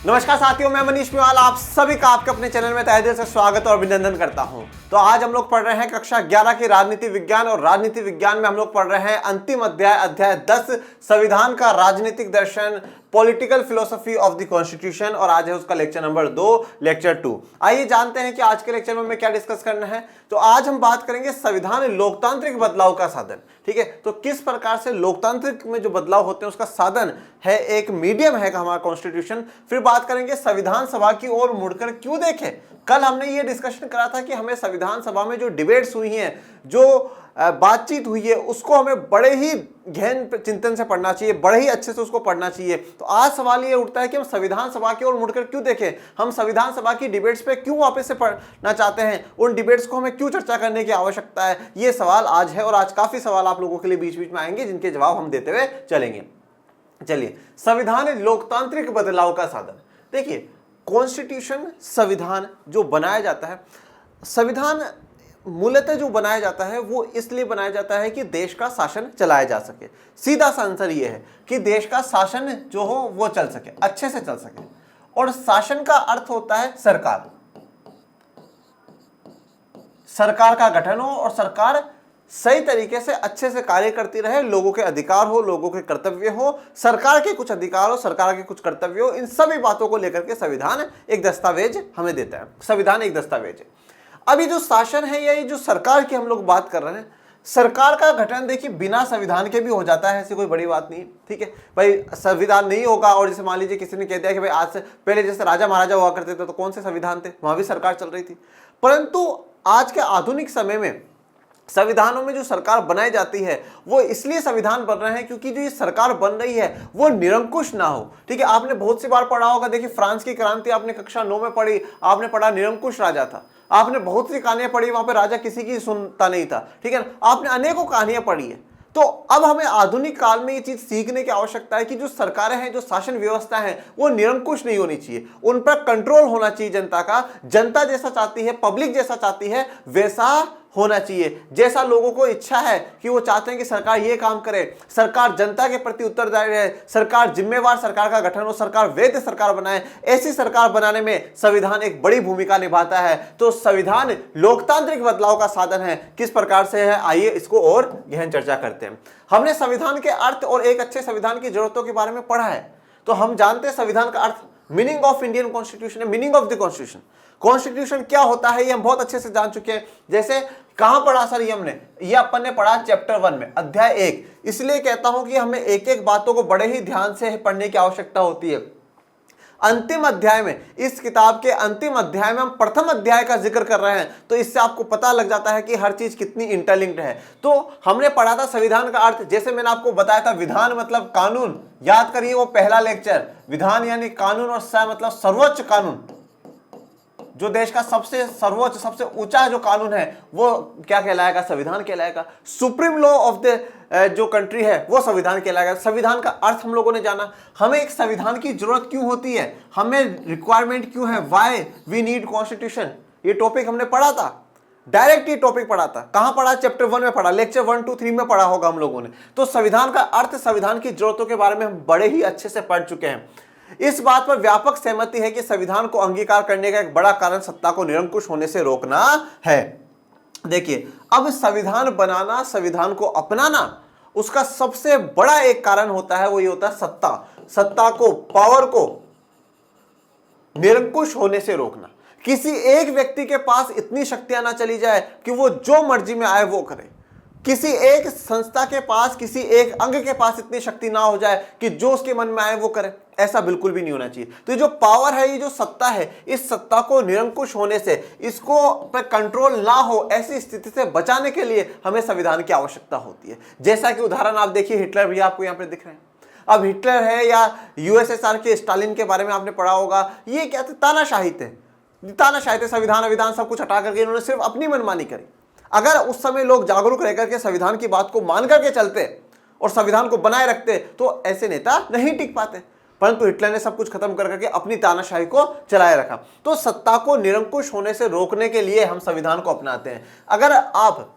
नमस्कार साथियों, मैं मनीष मेवाल आप सभी का आपके अपने चैनल में तहे दिल से स्वागत और अभिनंदन करता हूं। तो आज हम लोग पढ़ रहे हैं कक्षा 11 की राजनीति विज्ञान, और राजनीति विज्ञान में हम लोग पढ़ रहे हैं अंतिम अध्याय 10 संविधान का राजनीतिक दर्शन, political philosophy of the constitution, और आज है उसका लेक्चर नंबर 2, लेक्चर 2। आइए जानते हैं कि आज के लेक्चर में हमें क्या डिस्कस करना है। तो आज हम बात करेंगे संविधान लोकतांत्रिक बदलाव का साधन। ठीक है, तो किस प्रकार से लोकतांत्रिक में जो बदलाव होते हैं उसका साधन है, एक मीडियम है हमारा कॉन्स्टिट्यूशन। फिर बात करेंगे संविधान सभा की ओर मुड़कर क्यों देखें। कल हमने ये डिस्कशन करा था कि हमें संविधान सभा में जो डिबेट्स हुई हैं, जो बातचीत हुई है, उसको हमें बड़े ही गहन चिंतन से पढ़ना चाहिए, बड़े ही अच्छे से उसको पढ़ना चाहिए। तो आज सवाल ये उठता है कि हम संविधान सभा की ओर मुड़कर क्यों देखें, हम संविधान सभा की डिबेट्स पे क्यों वापस से पढ़ना चाहते हैं, उन डिबेट्स को हमें क्यों चर्चा करने की आवश्यकता है। ये सवाल आज है, और आज काफी सवाल आप लोगों के लिए बीच बीच में आएंगे जिनके जवाब हम देते हुए चलेंगे। चलिए, संविधान लोकतांत्रिक बदलाव का साधन। देखिए, कॉन्स्टिट्यूशन संविधान जो बनाया जाता है, संविधान मूलतः जो बनाया जाता है वो इसलिए बनाया जाता है कि देश का शासन चलाया जा सके। सीधा सा आंसर ये है कि देश का शासन जो हो वो चल सके, अच्छे से चल सके। और शासन का अर्थ होता है सरकार, सरकार का गठन हो और सरकार सही तरीके से अच्छे से कार्य करती रहे, लोगों के अधिकार हो, लोगों के कर्तव्य हो, सरकार के कुछ अधिकार हो, सरकार के कुछ कर्तव्य हो, इन सभी बातों को लेकर के संविधान एक दस्तावेज हमें देता है। संविधान एक दस्तावेज है। अभी जो शासन है या ये जो सरकार की हम लोग बात कर रहे हैं, सरकार का गठन देखिए बिना संविधान के भी हो जाता है, ऐसी कोई बड़ी बात नहीं है। ठीक है भाई, संविधान नहीं होगा और जैसे मान लीजिए किसी ने कह दिया कि भाई आज से पहले जैसे राजा महाराजा हुआ करते थे तो कौन से संविधान थे, वहां भी सरकार चल रही थी। परंतु आज के आधुनिक समय में संविधानों में जो सरकार बनाई जाती है वो इसलिए संविधान बन रहे हैं क्योंकि जो ये सरकार बन रही है वो निरंकुश ना हो। ठीक है, आपने बहुत सी बार पढ़ा होगा, देखिए फ्रांस की क्रांति आपने कक्षा 9 में पढ़ी, आपने पढ़ा निरंकुश राजा था। आपने बहुत सी कहानियां पढ़ी, वहां पे राजा किसी की सुनता नहीं था। ठीक है, आपने अनेकों कहानियां पढ़ी है। तो अब हमें आधुनिक काल में ये चीज सीखने की आवश्यकता है कि जो सरकारें हैं, जो शासन व्यवस्था है, वो निरंकुश नहीं होनी चाहिए, उन पर कंट्रोल होना चाहिए जनता का। जनता जैसा चाहती है, पब्लिक जैसा चाहती है, वैसा होना चाहिए। जैसा लोगों को इच्छा है कि वो चाहते हैं कि सरकार ये काम करे, सरकार जनता के प्रति उत्तरदायी रहे, सरकार जिम्मेवार सरकार का गठन हो, सरकार वैध सरकार बनाए, ऐसी सरकार बनाने में संविधान एक बड़ी भूमिका निभाता है। तो संविधान लोकतांत्रिक बदलाव का साधन है। किस प्रकार से है, आइए इसको और गहन चर्चा करते हैं। हमने संविधान के अर्थ और एक अच्छे संविधान की जरूरतों के बारे में पढ़ा है। तो हम जानते हैं संविधान का अर्थ, मीनिंग ऑफ इंडियन कॉन्स्टिट्यूशन है, meaning of the constitution. Constitution क्या होता है ये हम बहुत अच्छे से जान चुके हैं। जैसे कहां पढ़ा सर, ये हमने, ये अपन ने पढ़ा चैप्टर 1 में, अध्याय 1। इसलिए कहता हूं कि हमें एक एक बातों को बड़े ही ध्यान से पढ़ने की आवश्यकता होती है। अंतिम अध्याय में, इस किताब के अंतिम अध्याय में हम प्रथम अध्याय का जिक्र कर रहे हैं, तो इससे आपको पता लग जाता है कि हर चीज कितनी इंटरलिंक्ड है। तो हमने पढ़ा था संविधान का अर्थ, जैसे मैंने आपको बताया था, विधान मतलब कानून। याद करिए वो पहला लेक्चर, विधान यानी कानून, और स मतलब सर्वोच्च कानून। जो देश का सबसे सर्वोच्च, सबसे ऊंचा जो कानून है वो क्या कहलाएगा, संविधान कहलाएगा। सुप्रीम लॉ ऑफ द जो कंट्री है वो संविधान कहलाएगा। संविधान का अर्थ हम लोगों ने जाना। हमें एक संविधान की जरूरत क्यों होती है, हमें रिक्वायरमेंट क्यों है, व्हाई वी नीड कॉन्स्टिट्यूशन, ये टॉपिक हमने पढ़ा था। डायरेक्ट ये टॉपिक पढ़ा था। कहां पढ़ा, चैप्टर 1 में पढ़ा, लेक्चर 1, 2, 3 में पढ़ा होगा हम लोगों ने। तो संविधान का अर्थ, संविधान की जरूरतों के बारे में हम बड़े ही अच्छे से पढ़ चुके हैं। इस बात पर व्यापक सहमति है कि संविधान को अंगीकार करने का एक बड़ा कारण सत्ता को निरंकुश होने से रोकना है। देखिए, अब संविधान बनाना, संविधान को अपनाना, उसका सबसे बड़ा एक कारण होता है, वो ये होता है सत्ता। सत्ता को, पावर को निरंकुश होने से रोकना। किसी एक व्यक्ति के पास इतनी शक्तियां ना चली जाए कि वो जो मर्जी में आए वो करे। किसी एक संस्था के पास, किसी एक अंग के पास इतनी शक्ति ना हो जाए कि जो उसके मन में आए वो करे। ऐसा बिल्कुल भी नहीं होना चाहिए। तो ये जो पावर है, ये जो सत्ता है, इस सत्ता को निरंकुश होने से, इसको पर कंट्रोल ना हो, ऐसी स्थिति से बचाने के लिए हमें संविधान की आवश्यकता होती है। जैसा कि उदाहरण आप देखिए, हिटलर भी आपको यहाँ पे दिख रहे हैं। अब हिटलर है या यूएसएसआर के स्टालिन के बारे में आपने पढ़ा होगा, ये क्या थे, तानाशाही थे। तानाशाही थे, संविधान विधान सब कुछ हटा करके इन्होंने सिर्फ अपनी मनमानी करी। अगर उस समय लोग जागरूक रह करके संविधान की बात को मान करके चलते और संविधान को बनाए रखते तो ऐसे नेता नहीं टिक पाते। परंतु हिटलर ने सब कुछ खत्म कर करके अपनी तानाशाही को चलाए रखा। तो सत्ता को निरंकुश होने से रोकने के लिए हम संविधान को अपनाते हैं। अगर आप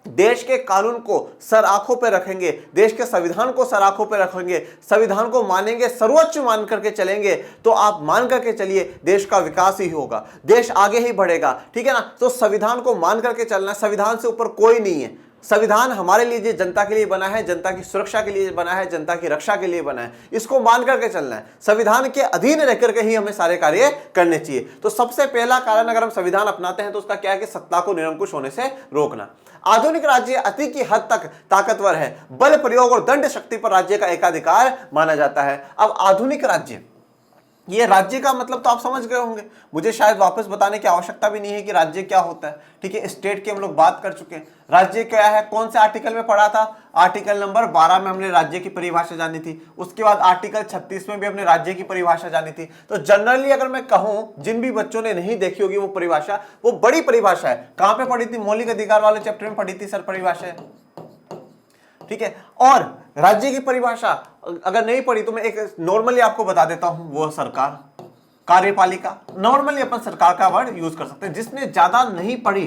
देश के कानून को सर आंखों पे रखेंगे, देश के संविधान को सर आंखों पे रखेंगे, संविधान को मानेंगे, सर्वोच्च मान करके चलेंगे, तो आप मान करके चलिए देश का विकास ही होगा, देश आगे ही बढ़ेगा। ठीक है ना। तो संविधान को मान करके चलना, संविधान से ऊपर कोई नहीं है। संविधान हमारे लिए जनता के लिए बना है, जनता की सुरक्षा के लिए बना है, जनता की रक्षा के लिए बना है, इसको मान करके चलना है। संविधान के अधीन रह करके ही हमें सारे कार्य करने चाहिए। तो सबसे पहला कारण अगर हम संविधान अपनाते हैं तो उसका क्या है कि सत्ता को निरंकुश होने से रोकना। आधुनिक राज्य अति की हद तक ताकतवर है, बल प्रयोग और दंड शक्ति पर राज्य का एकाधिकार माना जाता है। अब आधुनिक राज्य, ये राज्य का मतलब तो आप समझ गए होंगे, मुझे शायद वापस बताने की आवश्यकता भी नहीं है कि राज्य क्या होता है। ठीक है, स्टेट की हम लोग बात कर चुके हैं। राज्य क्या है, कौन से आर्टिकल में पढ़ा था? आर्टिकल नंबर 12 में हमने राज्य की परिभाषा जानी थी। उसके बाद आर्टिकल 36 में भी हमने राज्य की परिभाषा जानी थी। तो जनरली अगर मैं कहूं, जिन भी बच्चों ने नहीं देखी होगी वो परिभाषा, वो बड़ी परिभाषा है। कहां पे पढ़ी थी? मौलिक अधिकार वाले चैप्टर में पढ़ी थी सर परिभाषा। ठीक है, और राज्य की परिभाषा अगर नहीं पढ़ी तो मैं एक नॉर्मली आपको बता देता हूं, वो सरकार, कार्यपालिका, नॉर्मली अपन सरकार का वर्ड यूज कर सकते हैं। जिसने ज्यादा नहीं पढ़ी,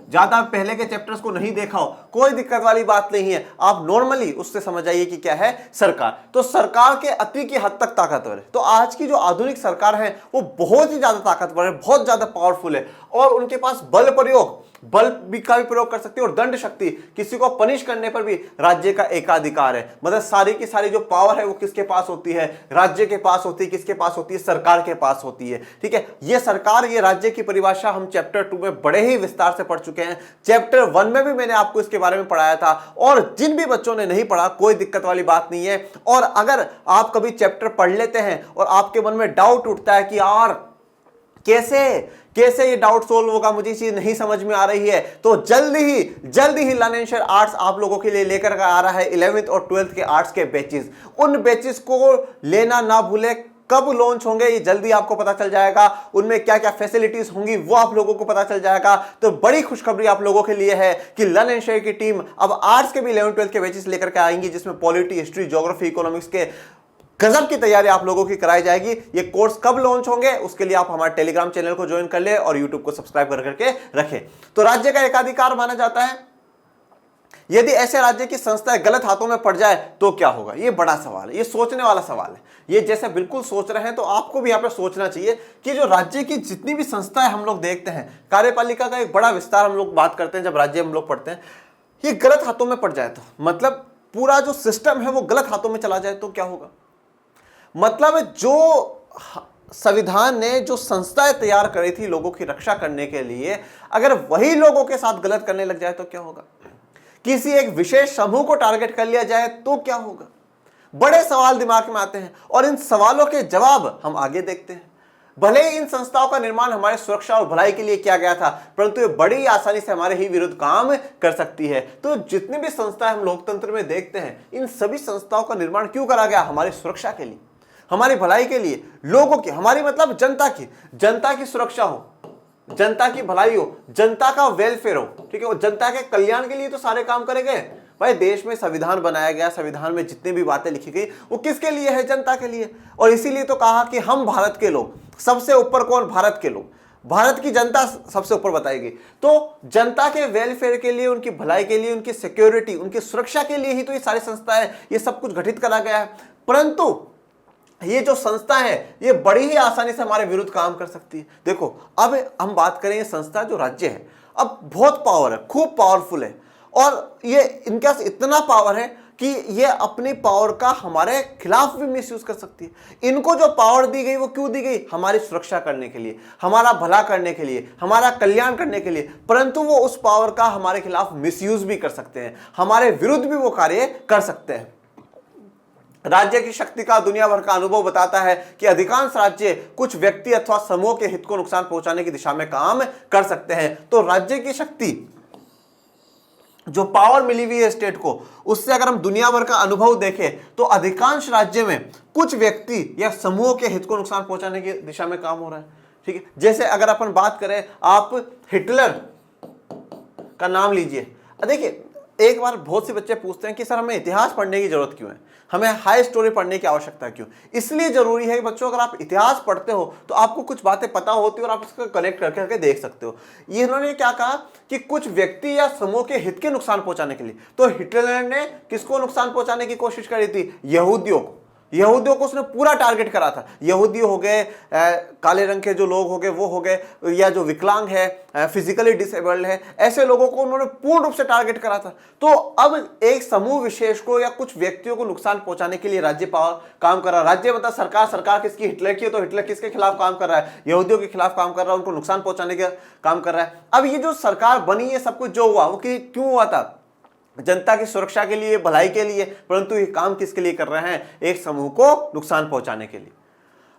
ज्यादा पहले के चैप्टर्स को नहीं देखा हो, कोई दिक्कत वाली बात नहीं है, आप नॉर्मली उससे समझ आइए कि क्या है सरकार। तो सरकार के अति की हद तक ताकतवर है। तो आज की जो आधुनिक सरकार है वो बहुत ही ज्यादा ताकतवर है, बहुत ज्यादा पावरफुल है, और उनके पास बल प्रयोग, बल भी का भी प्रयोग कर सकती है, और दंड शक्ति, किसी को पनिश करने पर भी राज्य का एकाधिकार है। मतलब सारी की सारी जो पावर है वो किसके पास होती है? राज्य के पास होती है। किसके पास होती है? सरकार के पास होती है। ठीक है, ये सरकार, ये राज्य की परिभाषा हम चैप्टर 2 में बड़े ही विस्तार से पढ़ चुके हैं। चैप्टर 1 में भी मैंने आपको इसके बारे में पढ़ाया था, और जिन भी बच्चों ने नहीं पढ़ा कोई दिक्कत वाली बात नहीं है। और अगर आप कभी चैप्टर पढ़ लेते हैं और आपके मन में डाउट उठता है कि यार कैसे ये डाउट सोल्व होगा, मुझे ये चीज नहीं समझ में आ रही है, तो जल्दी ही लर्न एंड शेयर आर्ट्स आप लोगों के लिए लेकर आ रहा है 11th और 12th के आर्ट्स के बैचेस। उन बैचेस को लेना ना भूले। कब लॉन्च होंगे ये जल्दी आपको पता चल जाएगा, उनमें क्या क्या फैसिलिटीज होंगी वो आप लोगों को पता चल जाएगा। तो बड़ी खुशखबरी आप लोगों के लिए है कि लर्न एंड शेयर की टीम अब आर्ट्स के भी 11th 12th के बैचेस लेकर के आएंगी, जिसमें पॉलिटी, हिस्ट्री, ज्योग्राफी, इकोनॉमिक्स के गजब की तैयारी आप लोगों की कराई जाएगी। ये कोर्स कब लॉन्च होंगे उसके लिए आप हमारे टेलीग्राम चैनल को ज्वाइन कर ले और यूट्यूब को सब्सक्राइब कर करके रखें। तो राज्य का एकाधिकार माना जाता है। यदि ऐसे राज्य की संस्थाएं गलत हाथों में पड़ जाए तो क्या होगा? ये बड़ा सवाल है, ये सोचने वाला सवाल है। ये जैसे बिल्कुल सोच रहे हैं तो आपको भी यहां पर सोचना चाहिए कि जो राज्य की जितनी भी संस्थाएं हम लोग देखते हैं, कार्यपालिका का एक बड़ा विस्तार हम लोग बात करते हैं जब राज्य हम लोग पढ़ते हैं, ये गलत हाथों में पड़ जाए तो मतलब पूरा जो सिस्टम है वो गलत हाथों में चला जाए तो क्या होगा? मतलब जो संविधान ने जो संस्थाएं तैयार करी थी लोगों की रक्षा करने के लिए, अगर वही लोगों के साथ गलत करने लग जाए तो क्या होगा? किसी एक विशेष समूह को टारगेट कर लिया जाए तो क्या होगा? बड़े सवाल दिमाग में आते हैं और इन सवालों के जवाब हम आगे देखते हैं। भले ही इन संस्थाओं का निर्माण हमारे सुरक्षा और भलाई के लिए किया गया था, परंतु ये बड़ी आसानी से हमारे ही विरुद्ध काम कर सकती है। तो जितनी भी संस्थाएं हम लोकतंत्र में देखते हैं, इन सभी संस्थाओं का निर्माण क्यों करा गया? हमारी सुरक्षा के लिए, हमारी भलाई के लिए, लोगों की, हमारी मतलब जनता की सुरक्षा हो, जनता की भलाई हो, जनता का वेलफेयर हो। ठीक है, वो जनता के कल्याण के लिए तो सारे काम करे गए भाई। देश में संविधान बनाया गया, संविधान में जितनी भी बातें लिखी गई वो किसके लिए है? जनता के लिए। और इसीलिए तो कहा कि हम भारत के लोग, सबसे ऊपर कौन? भारत के लोग, भारत की जनता सबसे ऊपर बताएगी। तो जनता के वेलफेयर के लिए, उनकी भलाई के लिए, उनकी सिक्योरिटी, उनकी सुरक्षा के लिए ही तो ये सारी संस्थाएं, ये सब कुछ गठित करा गया है। परंतु ये जो संस्था है ये बड़ी ही आसानी से हमारे विरुद्ध काम कर सकती है। देखो अब हम बात करें, ये संस्था जो राज्य है अब बहुत पावर है, खूब पावरफुल है, और ये इनके पास इतना पावर है कि ये अपनी पावर का हमारे खिलाफ भी मिसयूज कर सकती है। इनको जो पावर दी गई वो क्यों दी गई? हमारी सुरक्षा करने के लिए, हमारा भला करने के लिए, हमारा कल्याण करने के लिए। परंतु वो उस पावर का हमारे खिलाफ मिसयूज भी कर सकते हैं, हमारे विरुद्ध भी वो कार्य कर सकते हैं। राज्य की शक्ति का दुनिया भर का अनुभव बताता है कि अधिकांश राज्य कुछ व्यक्ति अथवा समूह के हित को नुकसान पहुंचाने की दिशा में काम कर सकते हैं। तो राज्य की शक्ति, जो पावर मिली हुई है स्टेट को, उससे अगर हम दुनिया भर का अनुभव देखें तो अधिकांश राज्य में कुछ व्यक्ति या समूह के हित को नुकसान पहुंचाने की दिशा में काम हो रहा है। ठीक है, जैसे अगर अपन बात करें, आप हिटलर का नाम लीजिए। देखिए एक बार बहुत से बच्चे पूछते हैं कि सर हमें इतिहास पढ़ने की जरूरत क्यों है, हमें हाई स्टोरी पढ़ने की आवश्यकता क्यों? इसलिए जरूरी है कि बच्चों अगर आप इतिहास पढ़ते हो तो आपको कुछ बातें पता होती है और आप इसको कनेक्ट करके देख सकते हो। ये इन्होंने क्या कहा कि कुछ व्यक्ति या समूह के हित के नुकसान पहुंचाने के लिए, तो हिटलर ने किसको नुकसान पहुंचाने की कोशिश करी थी? यहूदियों को। यहूदियों को उसने पूरा टारगेट करा था। यहूदी हो गए, काले रंग के जो लोग हो गए वो हो गए, या जो विकलांग है, फिजिकली डिसेबल्ड है, ऐसे लोगों को उन्होंने पूर्ण रूप से टारगेट करा था। तो अब एक समूह विशेष को या कुछ व्यक्तियों को नुकसान पहुंचाने के लिए राज्य काम कर रहा है। राज्य मतलब सरकार। सरकार किसकी? हिटलर की। तो हिटलर किसके खिलाफ काम कर रहा है? यहूदियों के खिलाफ काम कर रहा है, उनको नुकसान पहुंचाने का काम कर रहा है। अब ये जो सरकार बनी है, सब कुछ जो हुआ वो क्यों हुआ था? जनता की सुरक्षा के लिए, भलाई के लिए, परंतु ये काम किसके लिए कर रहे हैं? एक समूह को नुकसान पहुंचाने के लिए।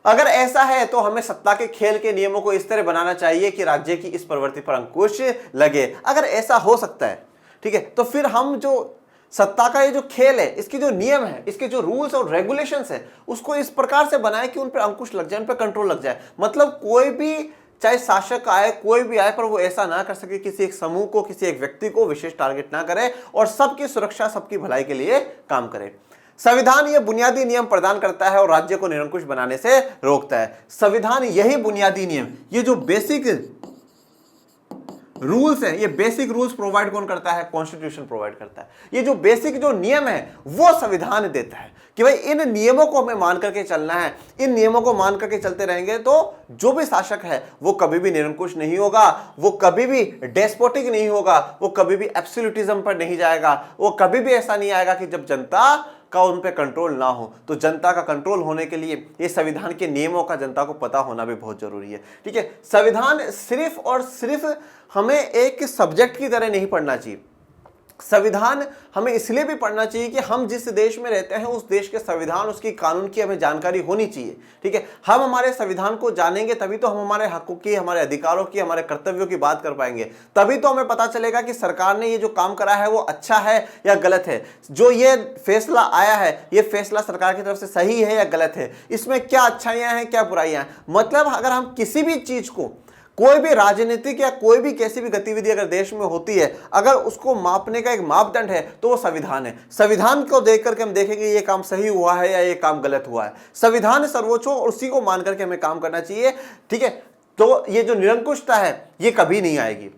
अगर ऐसा है तो हमें सत्ता के खेल के नियमों को इस तरह बनाना चाहिए कि राज्य की इस प्रवृत्ति पर अंकुश लगे। अगर ऐसा हो सकता है, ठीक है, तो फिर हम जो सत्ता का ये जो खेल है, इसके जो नियम है, इसके जो रूल्स और रेगुलेशंस है, उसको इस प्रकार से बनाए कि उन पर अंकुश लग जाए, उन पर कंट्रोल लग जाए। मतलब कोई भी, चाहे शासक आए, कोई भी आए, पर वो ऐसा ना कर सके, किसी एक समूह को, किसी एक व्यक्ति को विशेष टारगेट ना करे और सबकी सुरक्षा, सबकी भलाई के लिए काम करे। संविधान ये बुनियादी नियम प्रदान करता है और राज्य को निरंकुश बनाने से रोकता है। संविधान यही बुनियादी नियम, ये जो बेसिक रूल्स है, ये बेसिक रूल्स प्रोवाइड कौन करता है? कॉन्स्टिट्यूशन प्रोवाइड करता है। ये जो बेसिक जो नियम है वो संविधान देता है कि भाई इन नियमों को हमें मान करके चलना है। इन नियमों को मान करके चलते रहेंगे तो जो भी शासक है वो कभी भी निरंकुश नहीं होगा, वो कभी भी डेस्पोटिक नहीं होगा, वो कभी भी एब्सोल्यूटिज्म पर नहीं जाएगा, वो कभी भी ऐसा नहीं आएगा कि जब जनता का उन पे कंट्रोल ना हो। तो जनता का कंट्रोल होने के लिए ये संविधान के नियमों का जनता को पता होना भी बहुत जरूरी है। ठीक है, संविधान सिर्फ और सिर्फ हमें एक सब्जेक्ट की तरह नहीं पढ़ना चाहिए। संविधान हमें इसलिए भी पढ़ना चाहिए कि हम जिस देश में रहते हैं उस देश के संविधान, उसकी कानून की हमें जानकारी होनी चाहिए। ठीक है, हम हमारे संविधान को जानेंगे तभी तो हम हमारे हकों की, हमारे अधिकारों की, हमारे कर्तव्यों की बात कर पाएंगे। तभी तो हमें पता चलेगा कि सरकार ने ये जो काम करा है वो अच्छा है या गलत है। जो ये फैसला आया है, ये फैसला सरकार की तरफ से सही है या गलत है, इसमें क्या अच्छाइयां हैं, क्या बुराइयां हैं। मतलब अगर हम किसी भी चीज को, कोई भी राजनीतिक या कोई भी कैसी भी गतिविधि अगर देश में होती है, अगर उसको मापने का एक मापदंड है तो वो संविधान है। संविधान को देख करके हम देखेंगे ये काम सही हुआ है या ये काम गलत हुआ है। संविधान सर्वोच्च हो और उसी को मान करके हमें काम करना चाहिए। ठीक है, तो ये जो निरंकुशता है ये कभी नहीं आएगी।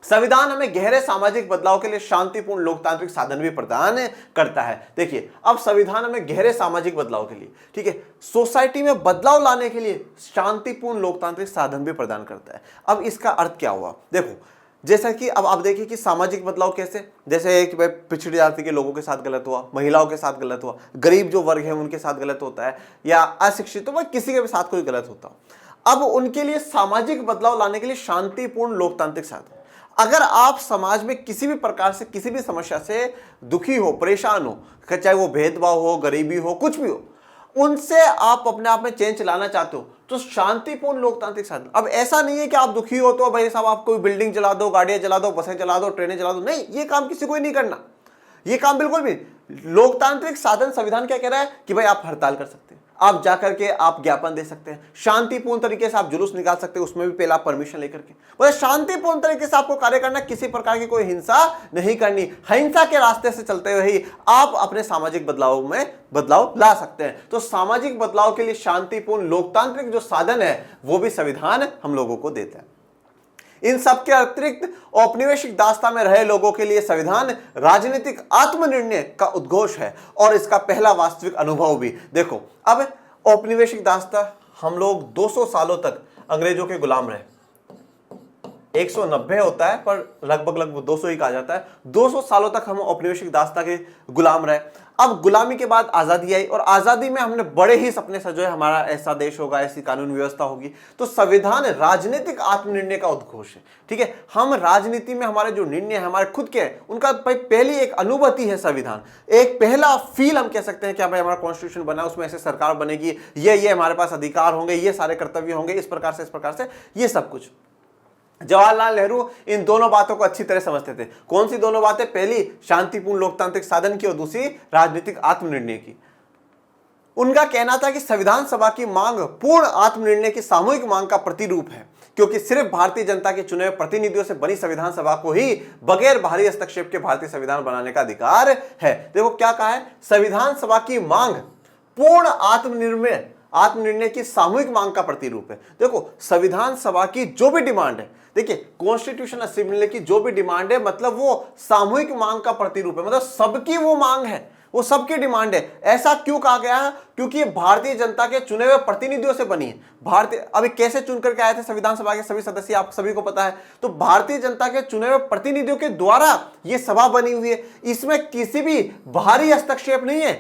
संविधान हमें गहरे सामाजिक बदलाव के लिए शांतिपूर्ण लोकतांत्रिक साधन भी प्रदान करता है। देखिए, अब संविधान हमें गहरे सामाजिक बदलाव के लिए, ठीक है, सोसाइटी में बदलाव लाने के लिए शांतिपूर्ण लोकतांत्रिक साधन भी प्रदान करता है। अब इसका अर्थ क्या हुआ? देखो, जैसा कि अब आप देखिए कि सामाजिक बदलाव कैसे, जैसे कि पिछड़ी जाति के लोगों के साथ गलत हुआ, महिलाओं के साथ गलत हुआ, गरीब जो वर्ग है उनके साथ गलत होता है, या अशिक्षित तो किसी के भी साथ कोई गलत होता। अब उनके लिए सामाजिक बदलाव लाने के लिए शांतिपूर्ण लोकतांत्रिक साधन। अगर आप समाज में किसी भी प्रकार से, किसी भी समस्या से दुखी हो, परेशान हो, चाहे वो भेदभाव हो, गरीबी हो, कुछ भी हो, उनसे आप अपने आप में चेंज लाना चाहते हो तो शांतिपूर्ण लोकतांत्रिक साधन। अब ऐसा नहीं है कि आप दुखी हो तो भाई साहब आप कोई बिल्डिंग जला दो, गाड़ियां जला दो, बसें जला दो, ट्रेनें जला दो। नहीं, ये काम किसी को ही नहीं करना, ये काम बिल्कुल भी। लोकतांत्रिक साधन संविधान क्या कह रहा है कि भाई आप हड़ताल कर सकते हैं, आप जाकर के आप ज्ञापन दे सकते हैं, शांतिपूर्ण तरीके से आप जुलूस निकाल सकते हैं, उसमें भी पहले आप परमिशन लेकर के। मतलब शांतिपूर्ण तरीके से आपको कार्य करना, किसी प्रकार की कोई हिंसा नहीं करनी। हिंसा के रास्ते से चलते हुए ही आप अपने सामाजिक बदलाव में बदलाव ला सकते हैं। तो सामाजिक बदलाव के लिए शांतिपूर्ण लोकतांत्रिक जो साधन है वो भी संविधान हम लोगों को देता है। इन सब के अतिरिक्त औपनिवेशिक दास्ता में रहे लोगों के लिए संविधान राजनीतिक आत्मनिर्णय का उद्घोष है और इसका पहला वास्तविक अनुभव भी। देखो, अब औपनिवेशिक दास्ता, हम लोग 200 सालों तक अंग्रेजों के गुलाम रहे। 190 होता है पर लगभग 200 ही कहा जाता है। 200 सालों तक हम औपनिवेशिक दास्ता के गुलाम रहे। अब गुलामी के बाद आजादी आई और आजादी में हमने बड़े ही सपने सजोए, हमारा ऐसा देश होगा, ऐसी कानून व्यवस्था होगी। तो संविधान राजनीतिक आत्मनिर्णय का उद्घोष है। ठीक है, हम राजनीति में हमारे जो निर्णय है हमारे खुद के, उनका पहली एक अनुभूति है संविधान, एक पहला फील हम कह सकते हैं कि भाई हमारा कॉन्स्टिट्यूशन बना, उसमें ऐसे सरकार बनेगी, ये हमारे पास अधिकार होंगे, ये सारे कर्तव्य होंगे, इस प्रकार से ये सब कुछ। जवाहरलाल नेहरू इन दोनों बातों को अच्छी तरह समझते थे। कौन सी दोनों बातें? पहली शांतिपूर्ण लोकतांत्रिक साधन की और दूसरी राजनीतिक आत्मनिर्णय की। उनका कहना था कि संविधान सभा की मांग पूर्ण आत्मनिर्णय की सामूहिक मांग का प्रतिरूप है। क्योंकि सिर्फ भारतीय जनता के चुने हुए प्रतिनिधियों से बनी संविधान सभा को ही बगैर बाहरी हस्तक्षेप के भारतीय संविधान बनाने का अधिकार है। देखो क्या कहा है, संविधान सभा की मांग पूर्ण आत्मनिर्णय की सामूहिक मांग का प्रतिरूप है। देखो संविधान सभा की जो भी डिमांड है, देखिए कॉन्स्टिट्यूशन असेंबली की जो भी डिमांड है, मतलब वो सामूहिक मांग का प्रतिरूप है, मतलब सबकी वो मांग है, वो सबकी डिमांड है। ऐसा क्यों कहा गया है? क्योंकि ये भारतीय जनता के चुने हुए प्रतिनिधियों से बनी है। भारतीय अभी कैसे चुन करके आए थे संविधान सभा के सभी सदस्य, आप सभी को पता है। तो भारतीय जनता के चुने हुए प्रतिनिधियों के द्वारा ये सभा बनी हुई है। इसमें किसी भी बाहरी हस्तक्षेप नहीं है,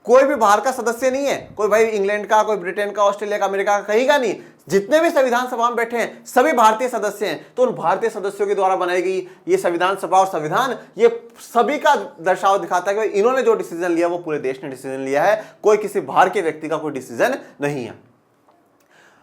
कोई भी बाहर का सदस्य नहीं है, कोई भाई इंग्लैंड का, कोई ब्रिटेन का, ऑस्ट्रेलिया का, अमेरिका का, कहीं का नहीं। जितने भी संविधान सभा में बैठे हैं सभी भारतीय सदस्य हैं। तो उन भारतीय सदस्यों के द्वारा बनाई गई ये संविधान सभा और संविधान ये सभी का दर्शाव दिखाता है कि इन्होंने जो डिसीजन लिया वो पूरे देश ने डिसीजन लिया है, कोई किसी बाहर के व्यक्ति का कोई डिसीजन नहीं है।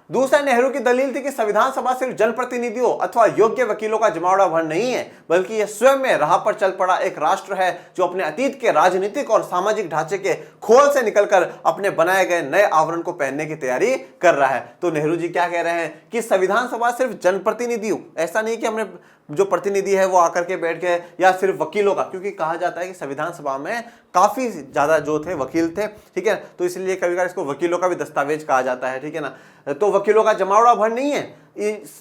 दूसरा, नेहरू की दलील थी कि संविधान सभा सिर्फ जनप्रतिनिधियों अथवा योग्य वकीलों का जमावड़ा भर नहीं है, बल्कि यह स्वयं में राह पर चल पड़ा एक राष्ट्र है जो अपने अतीत के राजनीतिक और सामाजिक ढांचे के खोल से निकलकर अपने बनाए गए नए आवरण को पहनने की तैयारी कर रहा है। तो नेहरू जी क्या कह रहे हैं कि संविधान सभा सिर्फ जनप्रतिनिधियों, ऐसा नहीं कि हमने जो प्रतिनिधि है वो आकर के बैठ गए, या सिर्फ वकीलों का, क्योंकि कहा जाता है कि संविधान सभा में काफी ज्यादा जो थे वकील थे, ठीक है, तो इसलिए कभी कभी इसको वकीलों का भी दस्तावेज कहा जाता है, ठीक है ना। तो वकीलों का जमावड़ा भर नहीं है।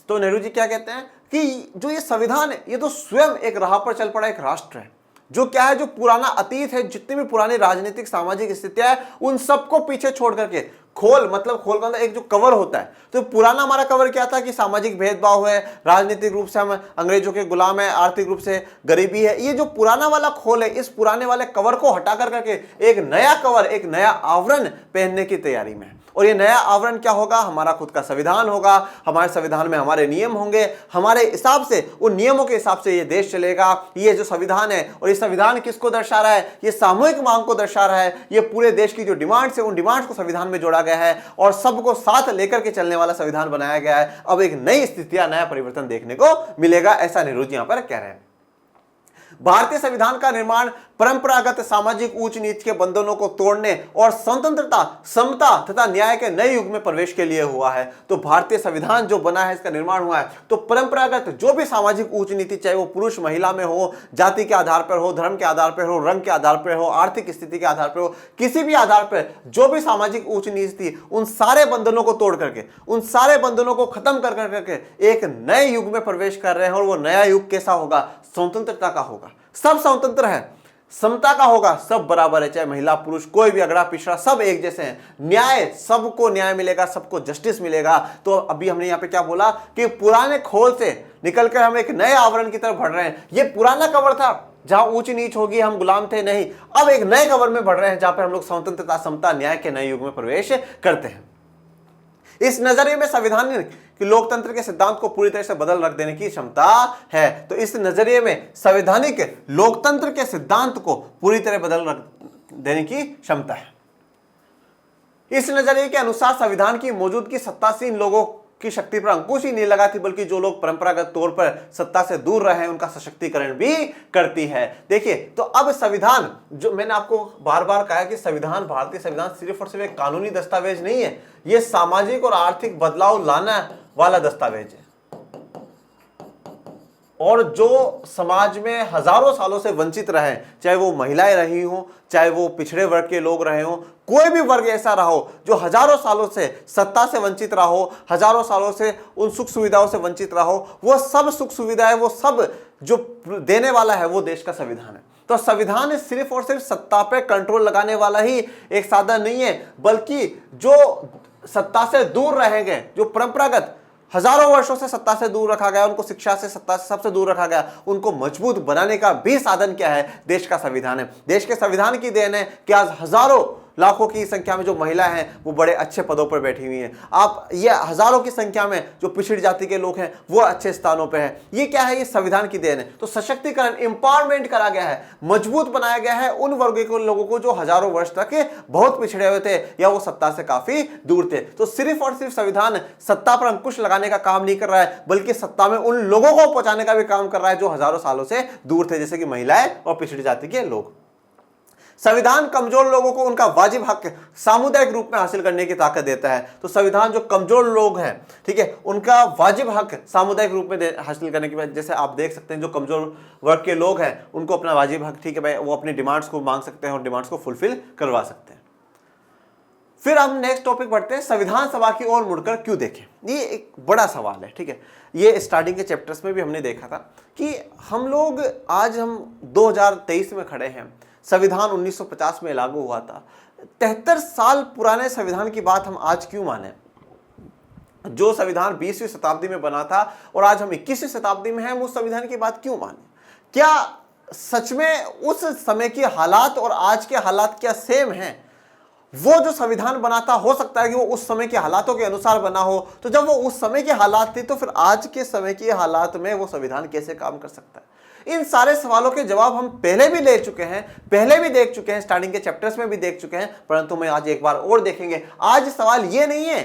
तो नेहरू जी क्या कहते हैं कि जो ये संविधान है ये तो स्वयं एक राह पर चल पड़ा एक राष्ट्र है, जो क्या है, जो पुराना अतीत है, जितनी भी पुरानी राजनीतिक सामाजिक स्थितियां है उन सबको पीछे छोड़ करके, खोल मतलब खोल का एक जो कवर होता है, तो पुराना हमारा कवर क्या था कि सामाजिक भेदभाव है, राजनीतिक रूप से हम अंग्रेजों के गुलाम है, आर्थिक रूप से गरीबी है, ये जो पुराना वाला खोल है, इस पुराने वाले कवर को हटा कर करके एक नया कवर, एक नया आवरण पहनने की तैयारी में। और ये नया आवरण क्या होगा? हमारा खुद का संविधान होगा, हमारे संविधान में हमारे नियम होंगे, हमारे हिसाब से, उन नियमों के हिसाब से ये देश चलेगा। ये जो संविधान है, और ये संविधान किसको दर्शा रहा है? ये सामूहिक मांग को दर्शा रहा है। ये पूरे देश की जो डिमांड्स है उन डिमांड्स को संविधान में जोड़ा गया है और सबको साथ लेकर के चलने वाला संविधान बनाया गया है। अब एक नई स्थिति, नया परिवर्तन देखने को मिलेगा, ऐसा नेहरू जी यहां पर कह रहे हैं। भारतीय संविधान का निर्माण परंपरागत सामाजिक ऊंच नीच के बंधनों को तोड़ने और स्वतंत्रता, समता तथा न्याय के नए युग में प्रवेश के लिए हुआ है। तो भारतीय संविधान जो बना है, इसका निर्माण हुआ है, तो परंपरागत जो भी सामाजिक ऊंच नीति, चाहे वो पुरुष महिला में हो, जाति के आधार पर हो, धर्म के आधार पर हो, रंग के आधार पर हो, आर्थिक स्थिति के आधार पर हो, किसी भी आधार पर जो भी सामाजिक ऊंच नीच थी, उन सारे बंधनों को तोड़ करके, उन सारे बंधनों को खत्म कर करके एक नए युग में प्रवेश कर रहे हैं। और वो नया युग कैसा होगा? स्वतंत्रता का होगा, सब स्वतंत्र है, समता का होगा, सब बराबर है, चाहे महिला पुरुष, कोई भी अगड़ा पिछड़ा, सब एक जैसे हैं। न्याय, सबको न्याय मिलेगा, सबको जस्टिस मिलेगा। तो अभी हमने यहाँ पे क्या बोला कि पुराने खोल से निकलकर हम एक नए आवरण की तरफ बढ़ रहे हैं। ये पुराना कवर था जहां ऊंच नीच होगी, हम गुलाम थे, नहीं, अब एक नए कवर में बढ़ रहे हैं जहां पर हम लोग स्वतंत्रता, समता, न्याय के नए युग में प्रवेश करते हैं। इस नजरिए में संविधान कि लोकतंत्र के सिद्धांत को पूरी तरह से बदल रख देने की क्षमता है। तो इस नजरिए में संवैधानिक लोकतंत्र के सिद्धांत को पूरी तरह बदल रख देने की क्षमता है। इस नजरिए के अनुसार संविधान की मौजूदगी सत्तासीन लोगों की शक्ति पर अंकुश ही नहीं लगा थी, बल्कि जो लोग परंपरागत तौर पर सत्ता से दूर रहे हैं उनका सशक्तिकरण भी करती है। देखिए, तो अब संविधान, जो मैंने आपको बार बार कहा कि संविधान, भारतीय संविधान सिर्फ और सिर्फ एक कानूनी दस्तावेज नहीं है, यह सामाजिक और आर्थिक बदलाव लाने वाला दस्तावेज है। और जो समाज में हजारों सालों से वंचित रहे, चाहे वो महिलाएं रही हो, चाहे वो पिछड़े वर्ग के लोग रहे हो, कोई भी वर्ग ऐसा रहा हो जो हजारों सालों से सत्ता से वंचित रहा हो, हजारों सालों से उन सुख सुविधाओं से वंचित रहा हो, वो सब सुख सुविधाएं, वो सब जो देने वाला है वो देश का संविधान है। तो संविधान सिर्फ और सिर्फ सत्ता पे कंट्रोल लगाने वाला ही एक साधन नहीं है, बल्कि जो सत्ता से दूर रहेंगे, जो परंपरागत हजारों वर्षों से सत्ता से दूर रखा गया, उनको शिक्षा से, सत्ता से सबसे दूर रखा गया, उनको मजबूत बनाने का भी साधन क्या है? देश का संविधान है। देश के संविधान की देन है कि आज हजारों लाखों की संख्या में जो महिलाएं हैं वो बड़े अच्छे पदों पर बैठी हुई हैं। आप ये हजारों की संख्या में जो पिछड़ी जाति के लोग हैं वो अच्छे स्थानों पे हैं। ये क्या है? ये संविधान की देन है। तो सशक्तिकरण, एम्पावरमेंट करा गया है, मजबूत बनाया गया है उन वर्गों के लोगों को जो हजारों वर्ष तक बहुत पिछड़े हुए थे या वो सत्ता से काफी दूर थे। तो सिर्फ और सिर्फ संविधान सत्ता पर अंकुश लगाने का काम नहीं कर रहा है, बल्कि सत्ता में उन लोगों को पहुंचाने का भी काम कर रहा है जो हजारों सालों से दूर थे, जैसे कि महिलाएं और पिछड़ी जाति के लोग। संविधान कमजोर लोगों को उनका वाजिब हक सामुदायिक रूप में हासिल करने की ताकत देता है। तो संविधान जो कमजोर लोग हैं, ठीक है, उनका वाजिब हक सामुदायिक रूप में हासिल करने की वजह, जैसे आप देख सकते हैं जो कमजोर वर्ग के लोग हैं उनको अपना वाजिब हक, ठीक है भाई, वो अपनी डिमांड्स को मांग सकते हैं और डिमांड्स को फुलफिल करवा सकते हैं। फिर हम नेक्स्ट टॉपिक बढ़ते हैं, संविधान सभा की ओर मुड़कर क्यों देखें। ये एक बड़ा सवाल है, ठीक है। ये स्टार्टिंग के चैप्टर्स में भी हमने देखा था कि हम लोग आज हम 2023 में खड़े हैं। संविधान 1950 में लागू हुआ था। 73 साल पुराने संविधान की बात हम आज क्यों माने? जो संविधान 20वीं शताब्दी में बना था और आज हम 21वीं शताब्दी में हैं, हम उस संविधान की बात क्यों माने? क्या सच में उस समय के हालात और आज के हालात क्या सेम हैं? वो जो संविधान बना था, हो सकता है कि वो उस समय के हालातों के अनुसार बना हो, तो जब वो उस समय के हालात थे तो फिर आज के समय के हालात में वो संविधान कैसे काम कर सकता है? इन सारे सवालों के जवाब हम पहले भी ले चुके हैं, पहले भी देख चुके हैं, स्टार्टिंग के चैप्टर्स में भी देख चुके हैं, परंतु मैं आज एक बार और देखेंगे। आज सवाल ये नहीं है